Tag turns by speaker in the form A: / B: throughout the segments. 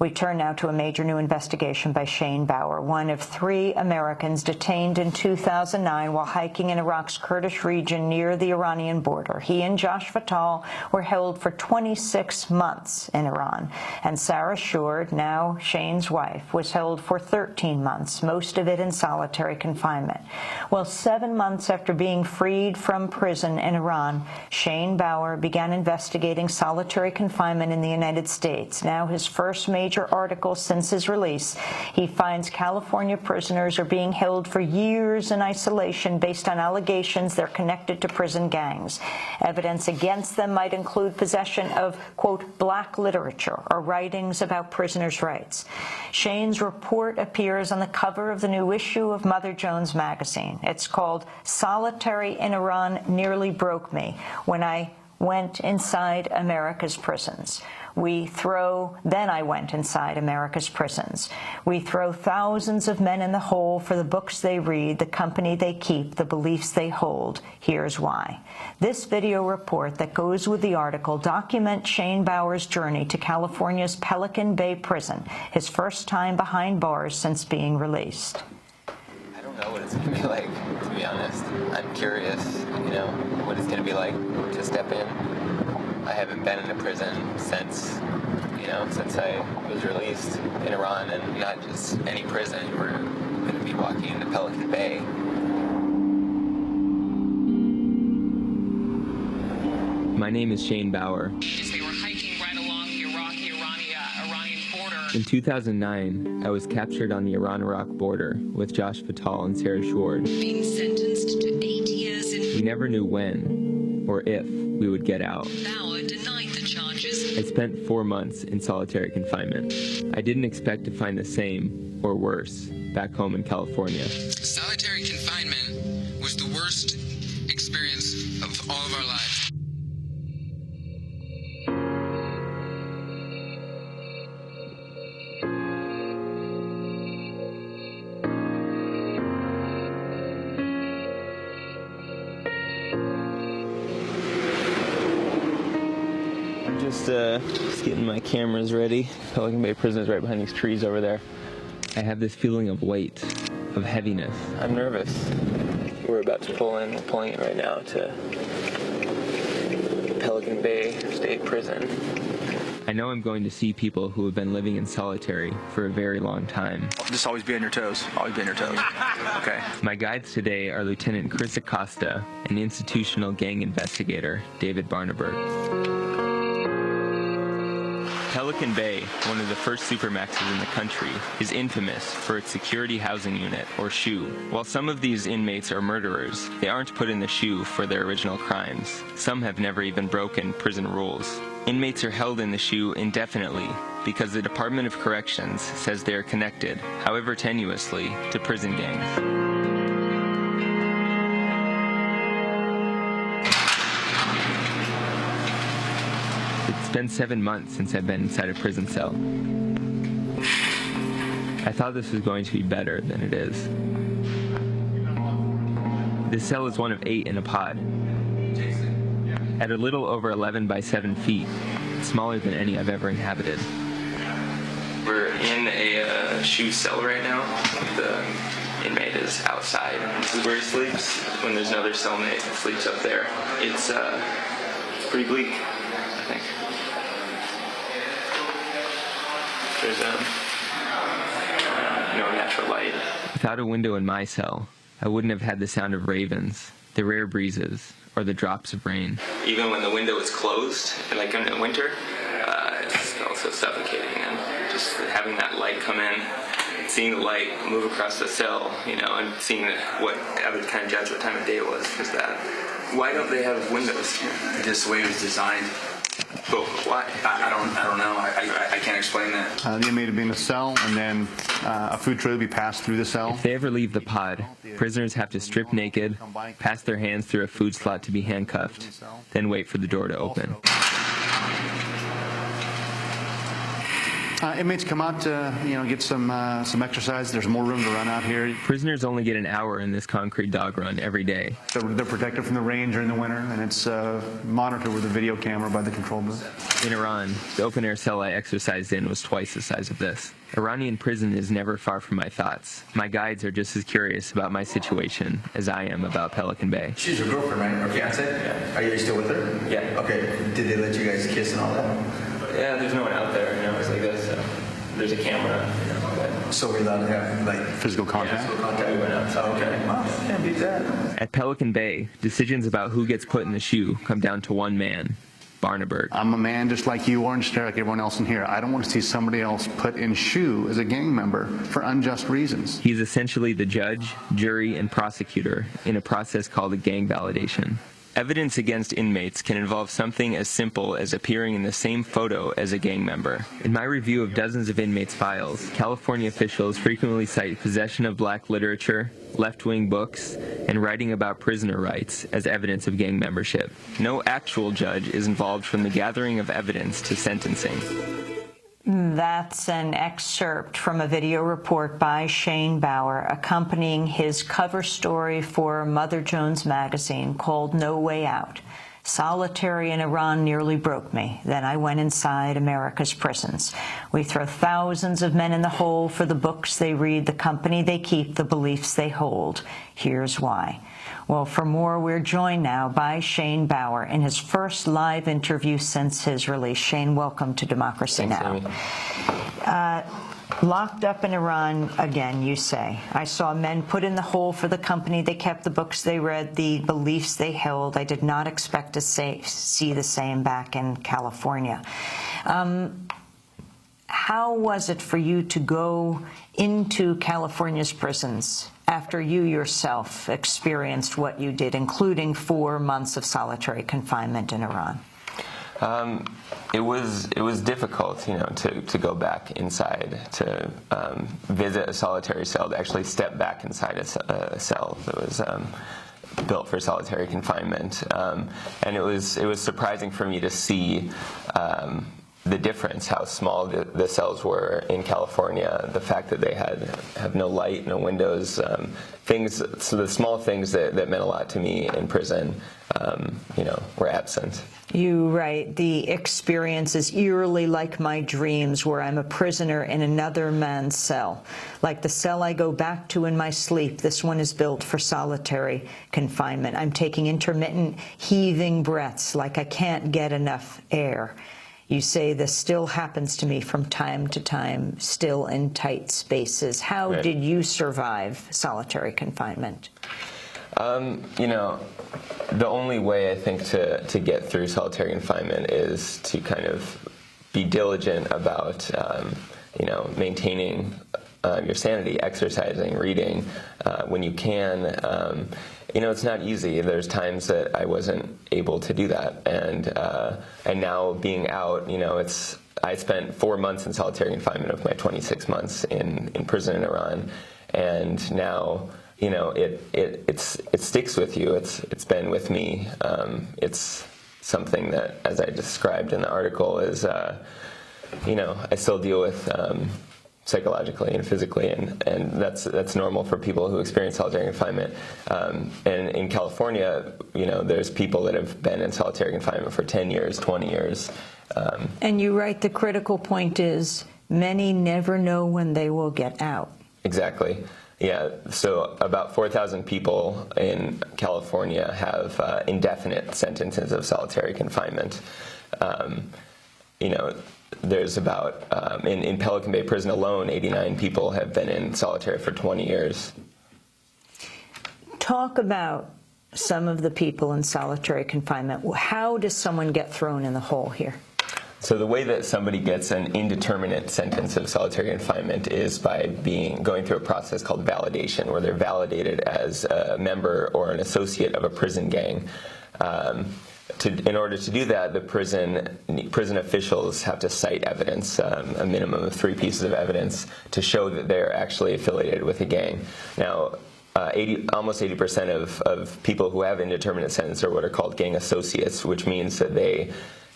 A: We turn now to a major new investigation by Shane Bauer, one of 3 Americans detained in 2009 while hiking in Iraq's Kurdish region near the Iranian border. He and Josh Fattal were held for 26 months in Iran, and Sarah Shourd, now Shane's wife, was held for 13 months, most of it in solitary confinement. Well, 7 months after being freed from prison in Iran, Shane Bauer began investigating solitary confinement in the United States. Now his first major article since his release, he finds California prisoners are being held for years in isolation based on allegations they're connected to prison gangs. Evidence against them might include possession of, quote, black literature or writings about prisoners' rights. Shane's report appears on the cover of the new issue of Mother Jones magazine. It's called "Solitary in Iran Nearly Broke Me When I Went Inside America's Prisons." Then I went inside America's prisons. We throw thousands of men in the hole for the books they read, the company they keep, the beliefs they hold. Here's why. This video report that goes with the article documents Shane Bauer's journey to California's Pelican Bay prison, his first time behind bars since being released.
B: I don't know what it's going to be like, to be honest. I'm curious, what it's going to be like to step in. I haven't been in a prison since I was released in Iran, and not just any prison. We're going to be walking into Pelican Bay.
C: My name is Shane Bauer.
D: As they were hiking right along the Iranian border.
C: In 2009, I was captured on the Iran-Iraq border with Josh Fattal and Sarah Shourd.
D: Being sentenced to 8 years in...
C: We never knew when or if we would get out.
D: Bauer denied the charges.
C: I spent 4 months in solitary confinement. I didn't expect to find the same, or worse, back home in California.
E: Solitary confinement was the worst experience of all of our lives.
C: Just getting my cameras ready. Pelican Bay prison is right behind these trees over there. I have this feeling of weight, of heaviness. I'm nervous. We're about to pull in. We're pulling in right now to Pelican Bay State Prison. I know I'm going to see people who have been living in solitary for a very long time.
F: Just always be on your toes. Always be on your toes. Okay.
C: My guides today are Lieutenant Chris Acosta and institutional gang investigator David Barnaberg. Pelican Bay, one of the first supermaxes in the country, is infamous for its security housing unit, or SHU. While some of these inmates are murderers, they aren't put in the SHU for their original crimes. Some have never even broken prison rules. Inmates are held in the SHU indefinitely because the Department of Corrections says they are connected, however tenuously, to prison gangs. It's been 7 months since I've been inside a prison cell. I thought this was going to be better than it is. This cell is one of 8 in a pod. At a little over 11 by 7 feet, it's smaller than any I've ever inhabited. We're in a SHU cell right now. The inmate is outside. This is where he sleeps when there's another cellmate that sleeps up there. It's pretty bleak, I think. There's no natural light. Without a window in my cell, I wouldn't have had the sound of ravens, the rare breezes, or the drops of rain. Even when the window is closed, like in the winter, it's also suffocating. And just having that light come in, seeing the light move across the cell, and seeing what I would kind of judge what time of day it was, is that why don't they have windows here?
F: Just the way it was designed.
C: But why?
F: I don't know. I can't explain that.
G: The inmate would be in a cell, and then a food tray would be passed through the cell.
C: If they ever leave the pod, prisoners have to strip naked, pass their hands through a food slot to be handcuffed, then wait for the door to open.
G: Inmates come out to, get some exercise. There's more room to run out here.
C: Prisoners only get an hour in this concrete dog run every day.
G: They're protected from the rain during the winter, and it's monitored with a video camera by the control booth.
C: In Iran, the open-air cell I exercised in was twice the size of this. Iranian prison is never far from my thoughts. My guides are just as curious about my situation as I am about Pelican Bay.
F: She's your girlfriend, right? Or fiance?
C: Yeah.
F: Are you still with her?
C: Yeah.
F: Okay. Did they let you guys kiss and all that?
C: Yeah, there's no one out there, it's like this, so there's a camera, but...
F: So we're allowed to have, like,
G: Physical contact?
F: physical contact?
C: We went outside.
F: Oh, okay. Wow, can't beat that.
C: At Pelican Bay, decisions about who gets put in the shoe come down to one man, Barnaberg.
G: I'm a man just like you, or just like everyone else in here. I don't want to see somebody else put in shoe as a gang member for unjust reasons.
C: He's essentially the judge, jury, and prosecutor in a process called a gang validation. Evidence against inmates can involve something as simple as appearing in the same photo as a gang member. In my review of dozens of inmates' files, California officials frequently cite possession of black literature, left-wing books, and writing about prisoner rights as evidence of gang membership. No actual judge is involved from the gathering of evidence to sentencing.
A: That's an excerpt from a video report by Shane Bauer accompanying his cover story for Mother Jones magazine called No Way Out. Solitary in Iran nearly broke me. Then I went inside America's prisons. We throw thousands of men in the hole for the books they read, the company they keep, the beliefs they hold. Here's why. Well, for more, we're joined now by Shane Bauer in his first live interview since his release. Shane, welcome to Democracy
C: Thanks,
A: Now! Locked up in Iran again, you say. I saw men put in the hole for the company they kept, the books they read, the beliefs they held. I did not expect to see the same back in California. How was it for you to go into California's prisons after you yourself experienced what you did, including 4 months of solitary confinement in Iran?
C: It was difficult, to go back inside, to visit a solitary cell, to actually step back inside a cell that was built for solitary confinement, and it was surprising for me to see the difference, how small the cells were in California, the fact that they have no light, no windows, so the small things that meant a lot to me in prison, were absent.
A: You write, the experience is eerily like my dreams, where I'm a prisoner in another man's cell. Like the cell I go back to in my sleep, this one is built for solitary confinement. I'm taking intermittent, heaving breaths, like I can't get enough air. You say this still happens to me from time to time, still in tight spaces. How
C: Right.
A: did you survive solitary confinement?
C: The only way I think to get through solitary confinement is to kind of be diligent about, maintaining your sanity, exercising, reading when you can. It's not easy. There's times that I wasn't able to do that, and now being out, I spent 4 months in solitary confinement of my 26 months in prison in Iran, and now it sticks with you. It's been with me. It's something that, as I described in the article, is I still deal with psychologically and physically, and that's normal for people who experience solitary confinement. And in California, there's people that have been in solitary confinement for 10 years, 20 years.
A: And you write the critical point is many never know when they will get out.
C: Exactly. Yeah, so about 4,000 people in California have indefinite sentences of solitary confinement. There's about, in Pelican Bay Prison alone, 89 people have been in solitary for 20 years.
A: Talk about some of the people in solitary confinement. How does someone get thrown in the hole here?
C: So the way that somebody gets an indeterminate sentence of solitary confinement is by going through a process called validation, where they're validated as a member or an associate of a prison gang. In order to do that, the prison officials have to cite evidence, a minimum of 3 pieces of evidence, to show that they're actually affiliated with a gang. Now, almost 80% of people who have indeterminate sentence are what are called gang associates, which means that they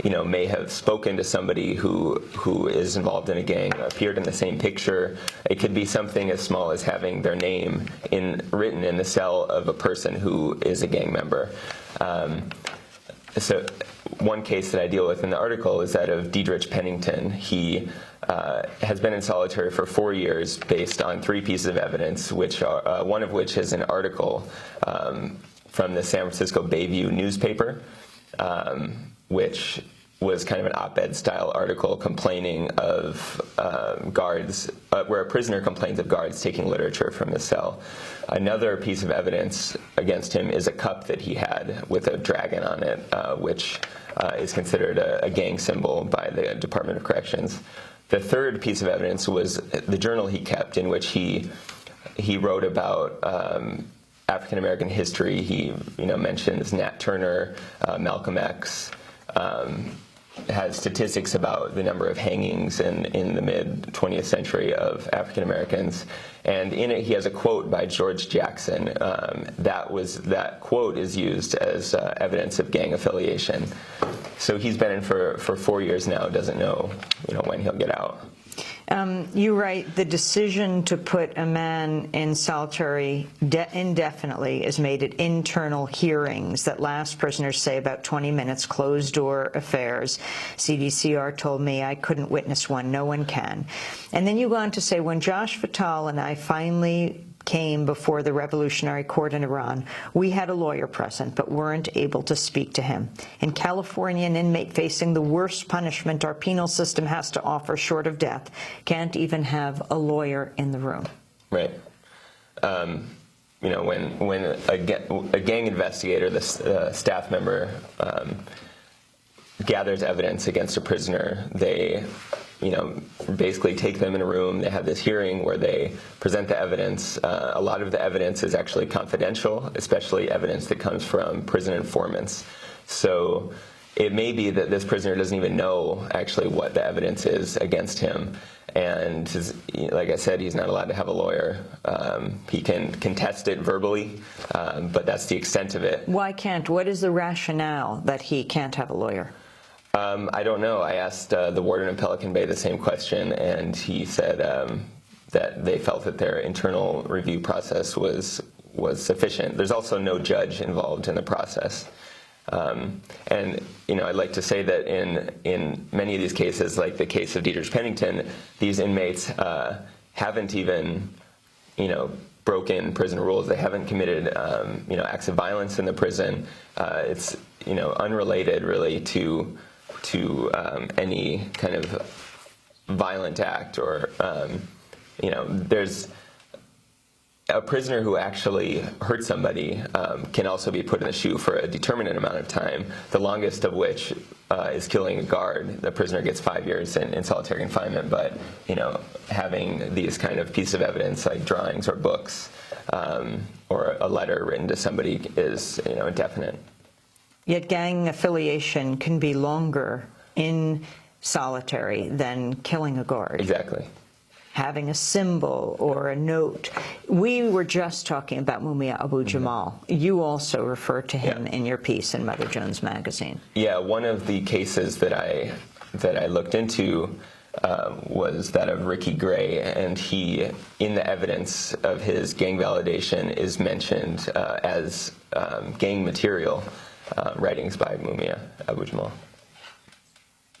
C: may have spoken to somebody who is involved in a gang, appeared in the same picture. It could be something as small as having their name written in the cell of a person who is a gang member. So one case that I deal with in the article is that of Diedrich Pennington. He has been in solitary for 4 years based on 3 pieces of evidence, which are, one of which is an article from the San Francisco Bayview newspaper, which was kind of an op-ed style article complaining of guards, where a prisoner complains of guards taking literature from the cell. Another piece of evidence against him is a cup that he had with a dragon on it, which is considered a gang symbol by the Department of Corrections. The third piece of evidence was the journal he kept, in which he wrote about African American history. He mentions Nat Turner, Malcolm X, has statistics about the number of hangings in the mid-20th century of African Americans, and in it he has a quote by George Jackson. That quote is used as evidence of gang affiliation. So he's been in for 4 years now. Doesn't know when he'll get out.
A: You write, the decision to put a man in solitary indefinitely is made at internal hearings that last, prisoners say, about 20 minutes, closed-door affairs. CDCR told me I couldn't witness one. No one can. And then you go on to say, when Josh Fattal and I finally came before the Revolutionary Court in Iran, we had a lawyer present but weren't able to speak to him. In California, an inmate facing the worst punishment our penal system has to offer short of death can't even have a lawyer in the room.
C: Right. When a gang investigator, the staff member, gathers evidence against a prisoner, they basically take them in a room. They have this hearing where they present the evidence. A lot of the evidence is actually confidential, especially evidence that comes from prison informants. So it may be that this prisoner doesn't even know actually what the evidence is against him. And like I said, he's not allowed to have a lawyer. He can contest it verbally, but that's the extent of it.
A: Why can't? What is the rationale that he can't have a lawyer?
C: I don't know. I asked the warden of Pelican Bay the same question, and he said that they felt that their internal review process was sufficient. There's also no judge involved in the process. And I'd like to say that in many of these cases, like the case of Diedrich Pennington, these inmates haven't even broken prison rules. They haven't committed acts of violence in the prison. It's unrelated really to any kind of violent act, or there's a prisoner who actually hurt somebody can also be put in the shoe for a determinate amount of time, the longest of which is killing a guard. The prisoner gets 5 years in solitary confinement, but having these kind of pieces of evidence like drawings or books or a letter written to somebody is indefinite.
A: Yet gang affiliation can be longer in solitary than killing a guard.
C: Exactly.
A: Having a symbol or a note. We were just talking about Mumia Abu-Jamal. You also refer to him in your piece in Mother Jones magazine. Yeah,
C: one of the cases that I looked into was that of Ricky Gray, and he, in the evidence of his gang validation, is mentioned as gang material. Writings by Mumia Abu-Jamal.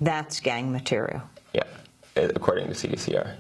A: That's gang material.
C: Yeah, according to CDCR.